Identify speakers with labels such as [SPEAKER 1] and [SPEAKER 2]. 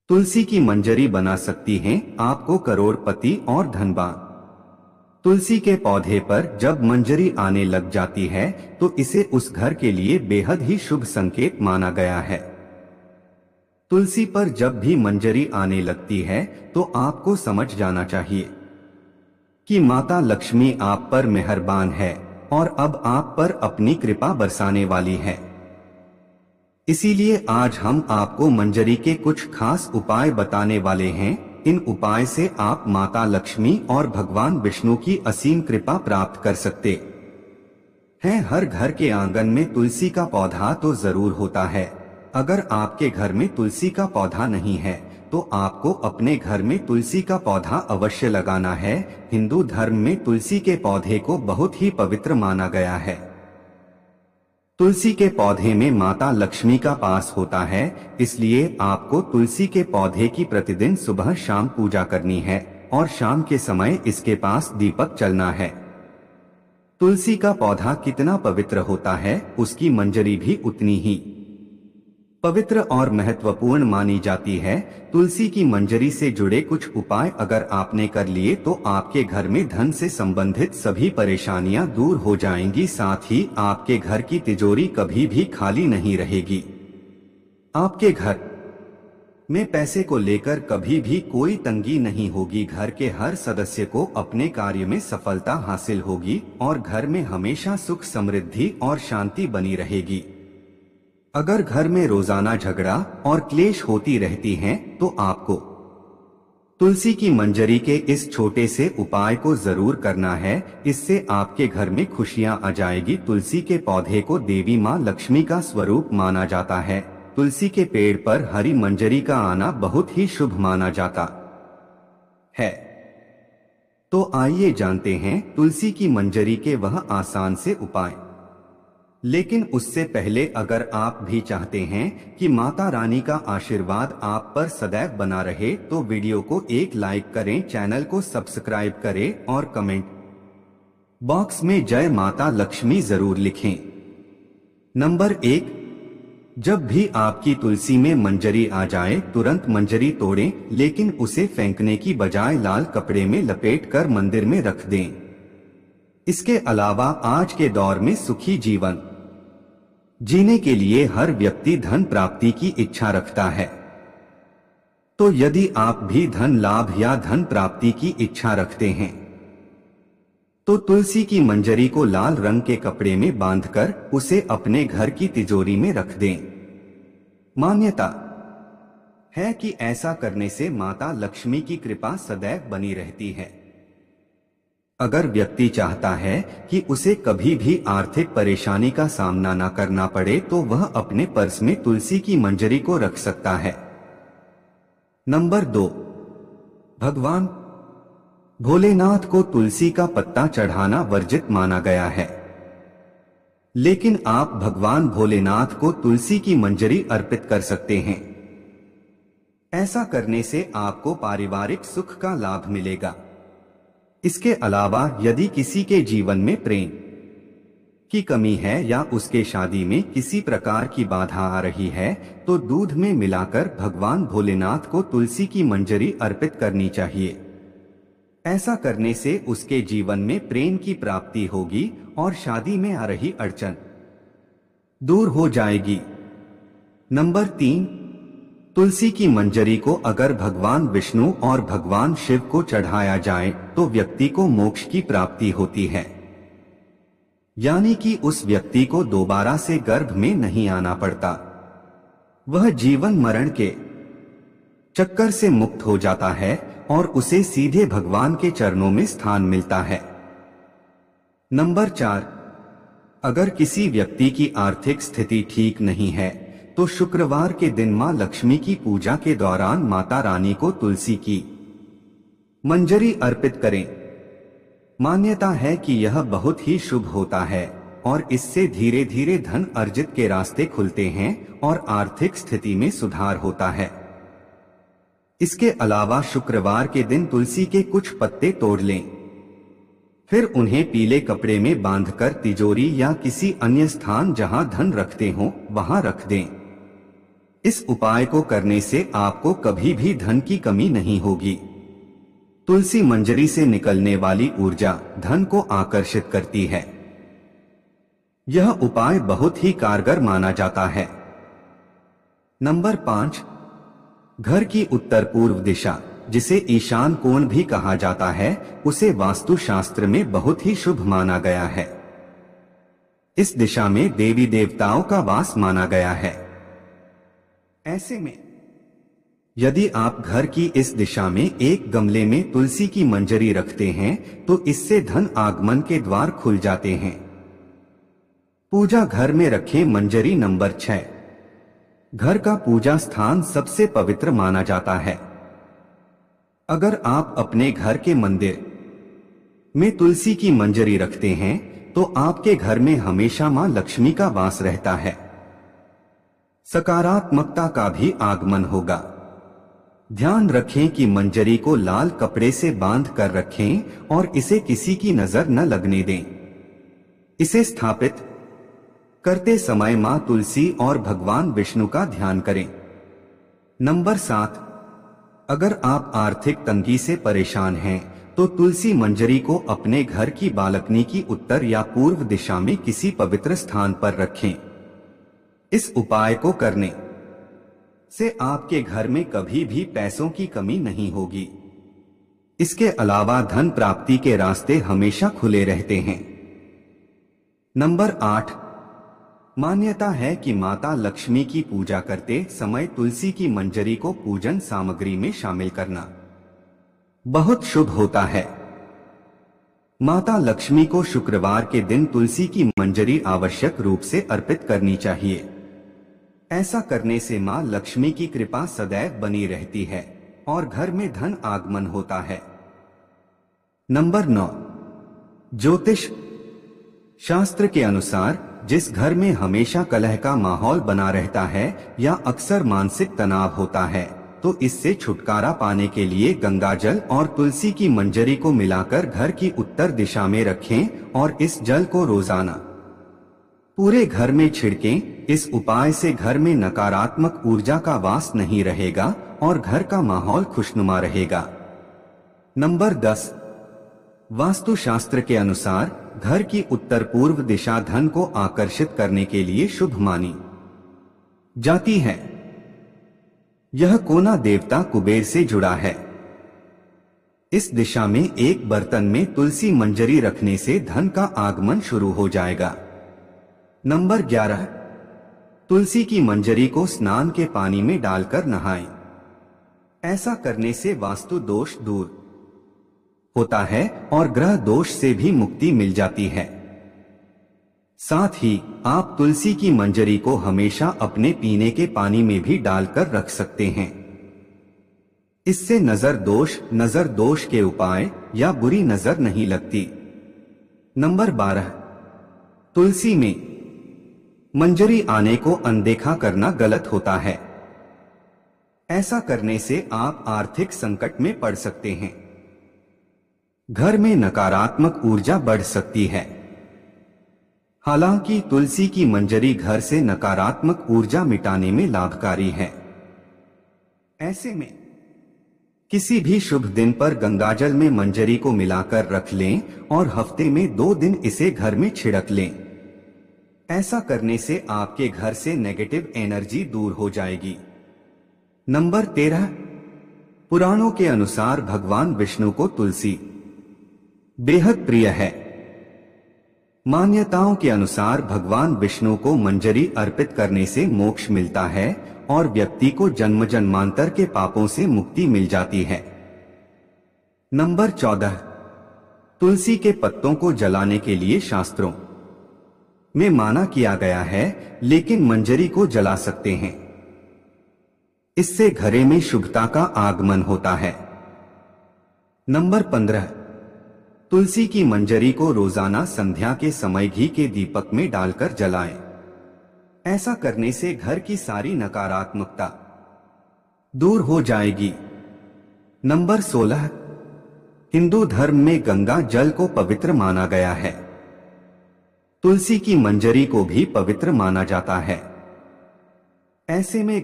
[SPEAKER 1] तुलसी की मंजरी बना सकती हैं आपको करोड़पति और धनवान। तुलसी के पौधे पर जब मंजरी आने लग जाती है तो इसे उस घर के लिए बेहद ही शुभ संकेत माना गया है। तुलसी पर जब भी मंजरी आने लगती है तो आपको समझ जाना चाहिए कि माता लक्ष्मी आप पर मेहरबान है और अब आप पर अपनी कृपा बरसाने वाली है। इसीलिए आज हम आपको मंजरी के कुछ खास उपाय बताने वाले हैं। इन उपाय से आप माता लक्ष्मी और भगवान विष्णु की असीम कृपा प्राप्त कर सकते हैं। हर घर के आंगन में तुलसी का पौधा तो जरूर होता है। अगर आपके घर में तुलसी का पौधा नहीं है तो आपको अपने घर में तुलसी का पौधा अवश्य लगाना है। हिंदू धर्म में तुलसी के पौधे को बहुत ही पवित्र माना गया है। तुलसी के पौधे में माता लक्ष्मी का वास होता है, इसलिए आपको तुलसी के पौधे की प्रतिदिन सुबह शाम पूजा करनी है और शाम के समय इसके पास दीपक जलाना है। तुलसी का पौधा कितना पवित्र होता है उसकी मंजरी भी उतनी ही पवित्र और महत्वपूर्ण मानी जाती है। तुलसी की मंजरी से जुड़े कुछ उपाय अगर आपने कर लिए तो आपके घर में धन से संबंधित सभी परेशानियां दूर हो जाएंगी। साथ ही आपके घर की तिजोरी कभी भी खाली नहीं रहेगी। आपके घर में पैसे को लेकर कभी भी कोई तंगी नहीं होगी। घर के हर सदस्य को अपने कार्य में सफलता हासिल होगी और घर में हमेशा सुख समृद्धि और शांति बनी रहेगी। अगर घर में रोजाना झगड़ा और क्लेश होती रहती हैं, तो आपको तुलसी की मंजरी के इस छोटे से उपाय को जरूर करना है। इससे आपके घर में खुशियां आ जाएगी। तुलसी के पौधे को देवी मां लक्ष्मी का स्वरूप माना जाता है। तुलसी के पेड़ पर हरी मंजरी का आना बहुत ही शुभ माना जाता है। तो आइए जानते हैं तुलसी की मंजरी के वह आसान से उपाय। लेकिन उससे पहले अगर आप भी चाहते हैं कि माता रानी का आशीर्वाद आप पर सदैव बना रहे तो वीडियो को एक लाइक करें, चैनल को सब्सक्राइब करें और कमेंट बॉक्स में जय माता लक्ष्मी जरूर लिखें। नंबर 1, जब भी आपकी तुलसी में मंजरी आ जाए तुरंत मंजरी तोड़ें, लेकिन उसे फेंकने की बजाय लाल कपड़े में लपेटकर मंदिर में रख दें। इसके अलावा आज के दौर में सुखी जीवन जीने के लिए हर व्यक्ति धन प्राप्ति की इच्छा रखता है। तो यदि आप भी धन लाभ या धन प्राप्ति की इच्छा रखते हैं तो तुलसी की मंजरी को लाल रंग के कपड़े में बांधकर उसे अपने घर की तिजोरी में रख दें। मान्यता है कि ऐसा करने से माता लक्ष्मी की कृपा सदैव बनी रहती है। अगर व्यक्ति चाहता है कि उसे कभी भी आर्थिक परेशानी का सामना न करना पड़े तो वह अपने पर्स में तुलसी की मंजरी को रख सकता है। नंबर 2, भगवान भोलेनाथ को तुलसी का पत्ता चढ़ाना वर्जित माना गया है। लेकिन आप भगवान भोलेनाथ को तुलसी की मंजरी अर्पित कर सकते हैं। ऐसा करने से आपको पारिवारिक सुख का लाभ मिलेगा। इसके अलावा यदि किसी के जीवन में प्रेम की कमी है या उसके शादी में किसी प्रकार की बाधा आ रही है तो दूध में मिलाकर भगवान भोलेनाथ को तुलसी की मंजरी अर्पित करनी चाहिए। ऐसा करने से उसके जीवन में प्रेम की प्राप्ति होगी और शादी में आ रही अड़चन दूर हो जाएगी। नंबर 3, तुलसी की मंजरी को अगर भगवान विष्णु और भगवान शिव को चढ़ाया जाए तो व्यक्ति को मोक्ष की प्राप्ति होती है, यानी कि उस व्यक्ति को दोबारा से गर्भ में नहीं आना पड़ता। वह जीवन मरण के चक्कर से मुक्त हो जाता है और उसे सीधे भगवान के चरणों में स्थान मिलता है। नंबर 4, अगर किसी व्यक्ति की आर्थिक स्थिति ठीक नहीं है तो शुक्रवार के दिन मां लक्ष्मी की पूजा के दौरान माता रानी को तुलसी की मंजरी अर्पित करें। मान्यता है कि यह बहुत ही शुभ होता है और इससे धीरे धीरे धन अर्जित के रास्ते खुलते हैं और आर्थिक स्थिति में सुधार होता है। इसके अलावा शुक्रवार के दिन तुलसी के कुछ पत्ते तोड़ लें, फिर उन्हें पीले कपड़े में बांधकर तिजोरी या किसी अन्य स्थान जहां धन रखते हो वहां रख दें। इस उपाय को करने से आपको कभी भी धन की कमी नहीं होगी। तुलसी मंजरी से निकलने वाली ऊर्जा धन को आकर्षित करती है। यह उपाय बहुत ही कारगर माना जाता है। नंबर 5, घर की उत्तर पूर्व दिशा, जिसे ईशान कोण भी कहा जाता है, उसे वास्तुशास्त्र में बहुत ही शुभ माना गया है। इस दिशा में देवी देवताओं का वास माना गया है। ऐसे में यदि आप घर की इस दिशा में एक गमले में तुलसी की मंजरी रखते हैं तो इससे धन आगमन के द्वार खुल जाते हैं। पूजा घर में रखें मंजरी। नंबर 6, घर का पूजा स्थान सबसे पवित्र माना जाता है। अगर आप अपने घर के मंदिर में तुलसी की मंजरी रखते हैं तो आपके घर में हमेशा मां लक्ष्मी का वास रहता है। सकारात्मकता का भी आगमन होगा। ध्यान रखें कि मंजरी को लाल कपड़े से बांध कर रखें और इसे किसी की नजर न लगने दें। इसे स्थापित करते समय मां तुलसी और भगवान विष्णु का ध्यान करें। नंबर 7, अगर आप आर्थिक तंगी से परेशान हैं तो तुलसी मंजरी को अपने घर की बालकनी की उत्तर या पूर्व दिशा में किसी पवित्र स्थान पर रखें। इस उपाय को करने से आपके घर में कभी भी पैसों की कमी नहीं होगी। इसके अलावा धन प्राप्ति के रास्ते हमेशा खुले रहते हैं। नंबर 8, मान्यता है कि माता लक्ष्मी की पूजा करते समय तुलसी की मंजरी को पूजन सामग्री में शामिल करना बहुत शुभ होता है। माता लक्ष्मी को शुक्रवार के दिन तुलसी की मंजरी आवश्यक रूप से अर्पित करनी चाहिए। ऐसा करने से मां लक्ष्मी की कृपा सदैव बनी रहती है और घर में धन आगमन होता है। नंबर 9, ज्योतिष शास्त्र के अनुसार जिस घर में हमेशा कलह का माहौल बना रहता है या अक्सर मानसिक तनाव होता है तो इससे छुटकारा पाने के लिए गंगाजल और तुलसी की मंजरी को मिलाकर घर की उत्तर दिशा में रखें और इस जल को रोजाना पूरे घर में छिड़कें। इस उपाय से घर में नकारात्मक ऊर्जा का वास नहीं रहेगा और घर का माहौल खुशनुमा रहेगा। नंबर 10, वास्तुशास्त्र के अनुसार घर की उत्तर पूर्व दिशा धन को आकर्षित करने के लिए शुभ मानी जाती है। यह कोना देवता कुबेर से जुड़ा है। इस दिशा में एक बर्तन में तुलसी मंजरी रखने से धन का आगमन शुरू हो जाएगा। नंबर 11, तुलसी की मंजरी को स्नान के पानी में डालकर नहाएं। ऐसा करने से वास्तु दोष दूर होता है और ग्रह दोष से भी मुक्ति मिल जाती है। साथ ही आप तुलसी की मंजरी को हमेशा अपने पीने के पानी में भी डालकर रख सकते हैं। इससे नजर दोष के उपाय या बुरी नजर नहीं लगती। नंबर 12, तुलसी में मंजरी आने को अनदेखा करना गलत होता है। ऐसा करने से आप आर्थिक संकट में पड़ सकते हैं। घर में नकारात्मक ऊर्जा बढ़ सकती है। हालांकि तुलसी की मंजरी घर से नकारात्मक ऊर्जा मिटाने में लाभकारी है। ऐसे में किसी भी शुभ दिन पर गंगाजल में मंजरी को मिलाकर रख लें और हफ्ते में 2 दिन इसे घर में छिड़क लें। ऐसा करने से आपके घर से नेगेटिव एनर्जी दूर हो जाएगी। नंबर 13, पुराणों के अनुसार भगवान विष्णु को तुलसी बेहद प्रिय है। मान्यताओं के अनुसार भगवान विष्णु को मंजरी अर्पित करने से मोक्ष मिलता है और व्यक्ति को जन्म जन्मांतर के पापों से मुक्ति मिल जाती है। नंबर 14, तुलसी के पत्तों को जलाने के लिए शास्त्रों में माना किया गया है, लेकिन मंजरी को जला सकते हैं। इससे घरे में शुभता का आगमन होता है। नंबर 15, तुलसी की मंजरी को रोजाना संध्या के समय घी के दीपक में डालकर जलाएं। ऐसा करने से घर की सारी नकारात्मकता दूर हो जाएगी। नंबर 16, हिंदू धर्म में गंगा जल को पवित्र माना गया है। तुलसी की मंजरी को भी पवित्र माना जाता है। ऐसे में